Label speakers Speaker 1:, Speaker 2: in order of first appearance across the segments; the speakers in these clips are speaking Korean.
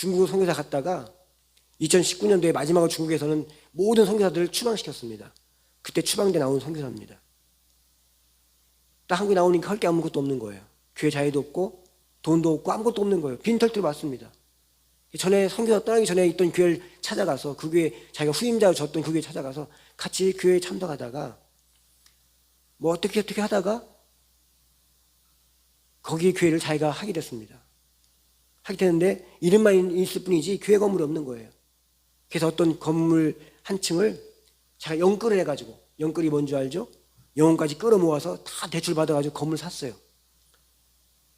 Speaker 1: 중국 선교사 갔다가 2019년도에 마지막으로 중국에서는 모든 선교사들을 추방시켰습니다. 그때 추방돼 나온 선교사입니다. 딱 한국에 나오니까 할 게 아무것도 없는 거예요. 교회 자유도 없고 돈도 없고 아무것도 없는 거예요. 빈털터로 왔습니다. 전에 선교사 떠나기 전에 있던 교회를 찾아가서 그 교회 자기가 후임자로 졌던 그 교회 찾아가서 같이 교회에 참석하다가 뭐 어떻게 하다가 거기 교회를 자기가 하게 됐습니다. 하게 되는데 이름만 있을 뿐이지 교회 건물이 없는 거예요. 그래서 어떤 건물 한 층을 자기가 영끌을 해가지고, 영끌이 뭔지 알죠? 영혼까지 끌어모아서 다 대출 받아가지고 건물 샀어요.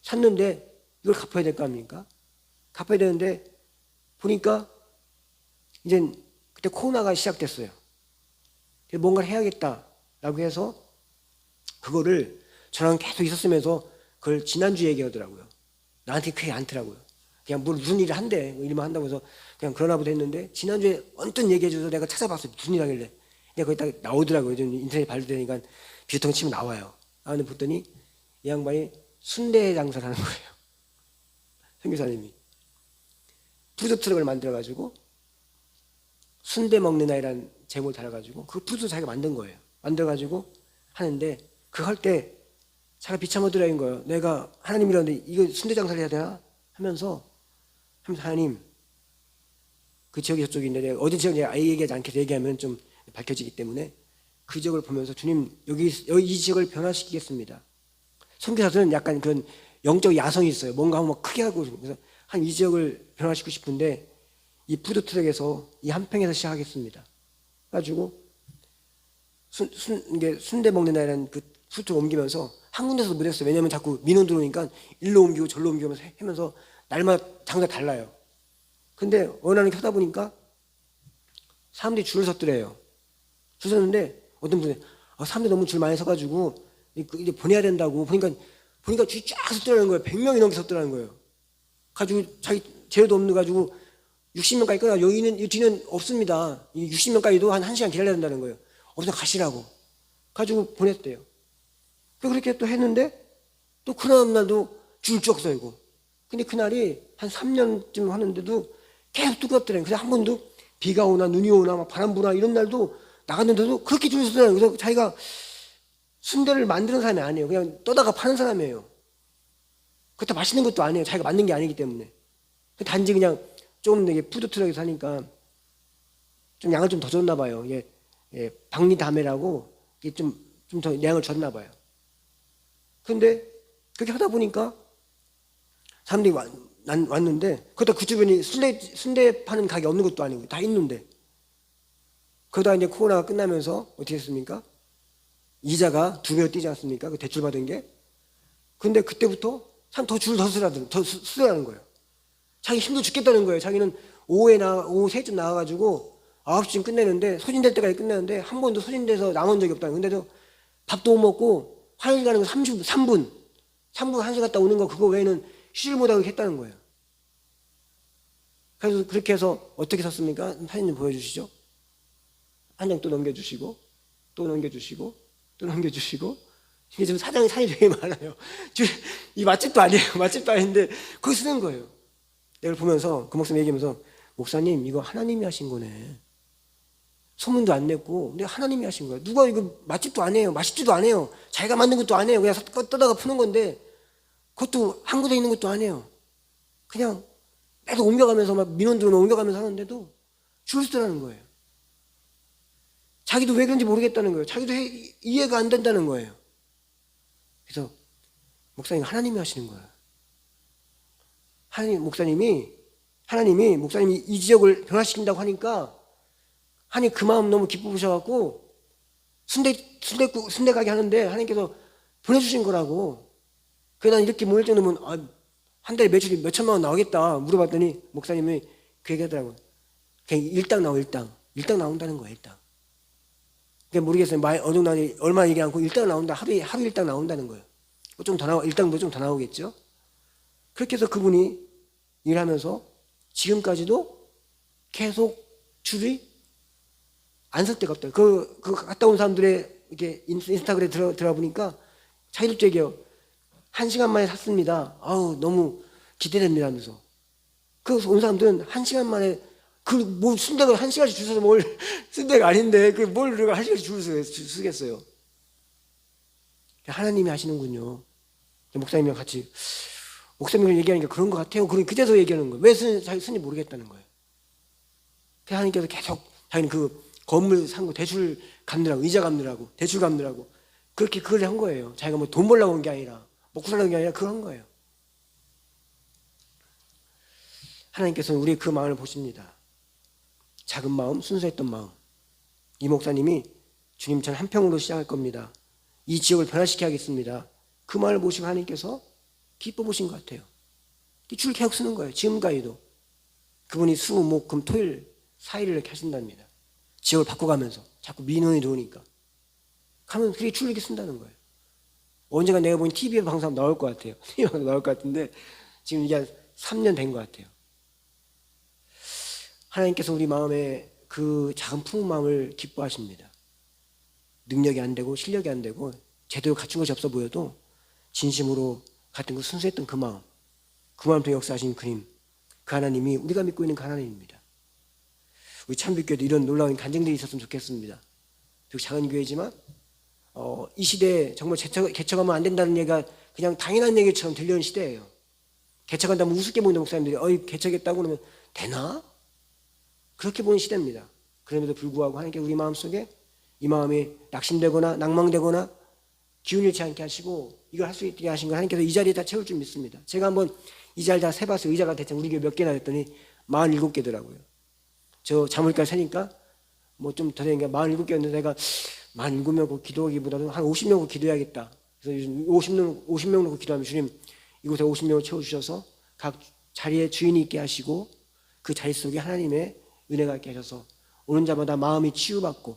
Speaker 1: 샀는데 이걸 갚아야 될 거 아닙니까? 갚아야 되는데 보니까 이제 그때 코로나가 시작됐어요. 뭔가를 해야겠다라고 해서 그거를 저랑 계속 있었으면서 그걸 지난주에 얘기하더라고요. 나한테 크게 않더라고요. 그냥 무슨 일을 한대, 뭐 일만 한다고 해서 그냥 그러나 보다 했는데 지난주에 언뜻 얘기해줘서 내가 찾아봤어요. 무슨 일 하길래. 근데 거기 딱 나오더라고요. 좀 인터넷에 발표되니까 비유통 치면 나와요. 아, 근데 봤더니 이 양반이 순대 장사를 하는 거예요. 선교사님이. 푸드트럭을 만들어가지고 순대 먹는 아이라는 제목을 달아가지고 그 푸드 자기가 만든 거예요. 만들어가지고 하는데 그거 할 때 자기가 비참하더라는 거예요. 내가 하나님이라는데 이거 순대 장사를 해야 되나? 하면서 하나님 그 지역이 저쪽인데 내가 어디 지역인지 아예 얘기하지 않게 얘기하면 좀 밝혀지기 때문에 그 지역을 보면서 주님 여기 이 지역을 변화시키겠습니다. 선교사들은 약간 그런 영적 야성이 있어요. 뭔가 한번 크게 하고 그래서 한 이 지역을 변화시키고 싶은데 이 푸드트럭에서 이 한평에서 시작하겠습니다. 그래가지고 순대 먹는 날에는 그 푸드트럭 옮기면서 한 군데서 못했어요. 왜냐하면 자꾸 민원 들어오니까 일로 옮기고 절로 옮기면서 하면서 날마다 장사 달라요. 근데 어느 날은 하다 보니까 사람들이 줄을 섰더래요. 줄 섰는데 어떤 분이 사람들이 너무 줄 많이 서가지고 이제 보내야 된다고 보니까 줄이 쫙 섰더라는 거예요. 100명이 넘게 섰더라는 거예요. 가지고 자기 재료도 없는 가지고 60명까지 끊어. 여기는 이 뒤는 없습니다. 이 60명까지도 한 1시간 기다려야 된다는 거예요. 없으면 가시라고. 가지고 보냈대요. 그렇게 또 했는데 또 그날 날도 줄 쭉 서이고. 근데 그날이 한 3년쯤 하는데도 계속 뜨겁더라고요. 그래서 한 번도 비가 오나 눈이 오나 막 바람 부나 이런 날도 나갔는데도 그렇게 줄 서더라고요. 그래서 자기가 순대를 만드는 사람이 아니에요. 그냥 떠다가 파는 사람이에요. 그것도 맛있는 것도 아니에요. 자기가 만든 게 아니기 때문에. 단지 그냥 좀 이게 푸드트럭에서 하니까 좀 양을 좀 더 줬나 봐요. 이게 박리다메라고 이게 좀 더 양을 줬나 봐요. 근데 그렇게 하다 보니까 사람들이 왔는데 그것도 그 주변이 순대 파는 가게 없는 것도 아니고 다 있는데 그러다 이제 코로나가 끝나면서 어떻게 했습니까? 이자가 2배로 뛰지 않습니까? 그 대출 받은 게. 근데 그때부터 참 더 쓰라는 거예요. 자기 힘들어 죽겠다는 거예요. 자기는 오후 3쯤 나와가지고 9시쯤 끝내는데 소진될 때까지 끝내는데 한 번도 소진돼서 남은 적이 없다는 거예요. 근데도 밥도 못 먹고 화장실 가는 거 3분 1시간 갔다 오는 거 그거 외에는 쉬질 못하고 했다는 거예요. 그래서 그렇게 해서 어떻게 샀습니까? 사진 좀 보여주시죠. 한 장 또 넘겨주시고 또 넘겨주시고 또 넘겨주시고 이게 지금 사장이 산이 되게 많아요. 이 맛집도 아니에요. 맛집도 아닌데 그거 쓰는 거예요. 내가 보면서 그 목사님 얘기하면서 목사님 이거 하나님이 하신 거네. 소문도 안 냈고 근데 하나님이 하신 거예요. 누가 이거 맛집도 아니에요. 맛있지도 않아요. 자기가 만든 것도 아니에요. 그냥 떠다가 푸는 건데 그것도 한 곳에 있는 것도 아니에요. 그냥 계속 옮겨가면서 막 민원 들어오면 옮겨가면서 하는데도 줄 서라는 거예요. 자기도 왜 그런지 모르겠다는 거예요. 자기도 이해가 안 된다는 거예요. 그래서 목사님 하나님이 하시는 거예요. 하나님이 목사님이 이 지역을 변화시킨다고 하니까 하나님 그 마음 너무 기쁘셔갖고 순대 가게 하는데 하나님께서 보내주신 거라고. 그래 난 이렇게 모일 정도면 한 달에 매출이 몇 천만 원 나오겠다 물어봤더니 목사님이 그 얘기 하더라고요. 그냥 일당 나온다는 거예요. 일당. 그러니까 모르겠어요. 어느 정도 얼마 얘기 않고 일당 나온다. 하루 일당 나온다는 거예요. 좀 더 일당도 좀 더 나오겠죠. 그렇게 해서 그분이 일하면서 지금까지도 계속 줄이 안 설 데가 없다. 그 갔다 온 사람들의 이렇게 인스타그램에 들어가 보니까 자기들도 얘기해요. 1시간 만에 샀습니다. 아우 너무 기대됩니다 하면서. 그래서 온 사람들은 1시간 만에 뭐 순대가 1시간씩 줄 서서 뭘 순대가 아닌데 뭘 우리가 1시간씩 줄 서겠어요. 하나님이 하시는군요. 목사님이랑 같이 목사님을 얘기하니까 그런 것 같아요. 그때서 얘기하는 거예요. 왜 스님 모르겠다는 거예요. 하나님께서 계속 자기는 그 건물 산 거 대출 갚느라고, 이자 갚느라고, 대출 갚느라고 그렇게 그걸 한 거예요. 자기가 뭐 돈 벌려고 온 게 아니라, 먹고 살려고 온 게 아니라 그걸 한 거예요. 하나님께서는 우리의 그 마음을 보십니다. 작은 마음, 순수했던 마음. 이 목사님이 주님처럼 한 평으로 시작할 겁니다. 이 지역을 변화시켜야겠습니다. 그 마음을 보시고 하나님께서 기뻐 보신 것 같아요. 줄 계속 쓰는 거예요. 지금까지도. 그분이 수, 목, 금, 토일 4일을 이렇게 하신답니다. 지역을 바꿔가면서 자꾸 민원이 들어오니까 가면 그게 줄 이렇게 쓴다는 거예요. 언젠가 내가 보니 TV에 방송 나올 것 같아요. TV에 방송 나올 것 같은데 지금 이게 한 3년 된 것 같아요. 하나님께서 우리 마음에 그 작은 품은 마음을 기뻐하십니다. 능력이 안 되고 실력이 안 되고 제대로 갖춘 것이 없어 보여도 진심으로 같은 그 순수했던 그 마음, 그 마음을 통해 역사하신 그림, 그 하나님이 우리가 믿고 있는 그 하나님입니다. 우리 참빛교회도 이런 놀라운 간증들이 있었으면 좋겠습니다. 비록 작은 교회지만 이 시대에 정말 개척하면 안 된다는 얘기가 그냥 당연한 얘기처럼 들리는 시대예요. 개척한다면 우습게 보는 목사님들이 개척했다고 그러면 되나? 그렇게 보는 시대입니다. 그럼에도 불구하고 하나님께 우리 마음속에 이 마음이 낙심되거나 낭망되거나 기운 잃지 않게 하시고 이걸 할 수 있게 하신 걸 하나님께서 이 자리에 다 채울 줄 믿습니다. 제가 한번 이 자리 다 세봤어요. 의자가 대체 우리 교회 몇 개나 됐더니 47개더라고요. 저 자물까지 세니까 뭐 좀 더 되니까 47개였는데 내가 47명 놓고 기도하기보다는 한 50명 놓고 기도해야겠다. 그래서 요즘 50명 놓고 기도하면 주님 이곳에 50명을 채워주셔서 각 자리에 주인이 있게 하시고 그 자리 속에 하나님의 은혜가 있게 하셔서 오는 자마다 마음이 치유받고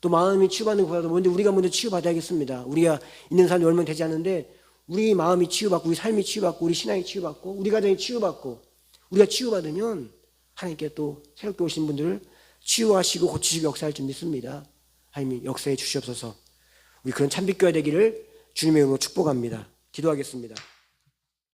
Speaker 1: 또 마음이 치유받는 것보다도 먼저 우리가 먼저 치유받아야겠습니다. 우리가 있는 삶이 얼마 되지 않는데 우리 마음이 치유받고 우리 삶이 치유받고 우리 신앙이 치유받고 우리 가정이 치유받고 우리가 치유받으면 하나님께 또 새롭게 오신 분들을 치유하시고 고치시고 역사할 줄 믿습니다. 하나님이 역사해 주시옵소서. 우리 그런 참빛교회 되기를 주님의 이름으로 축복합니다. 기도하겠습니다.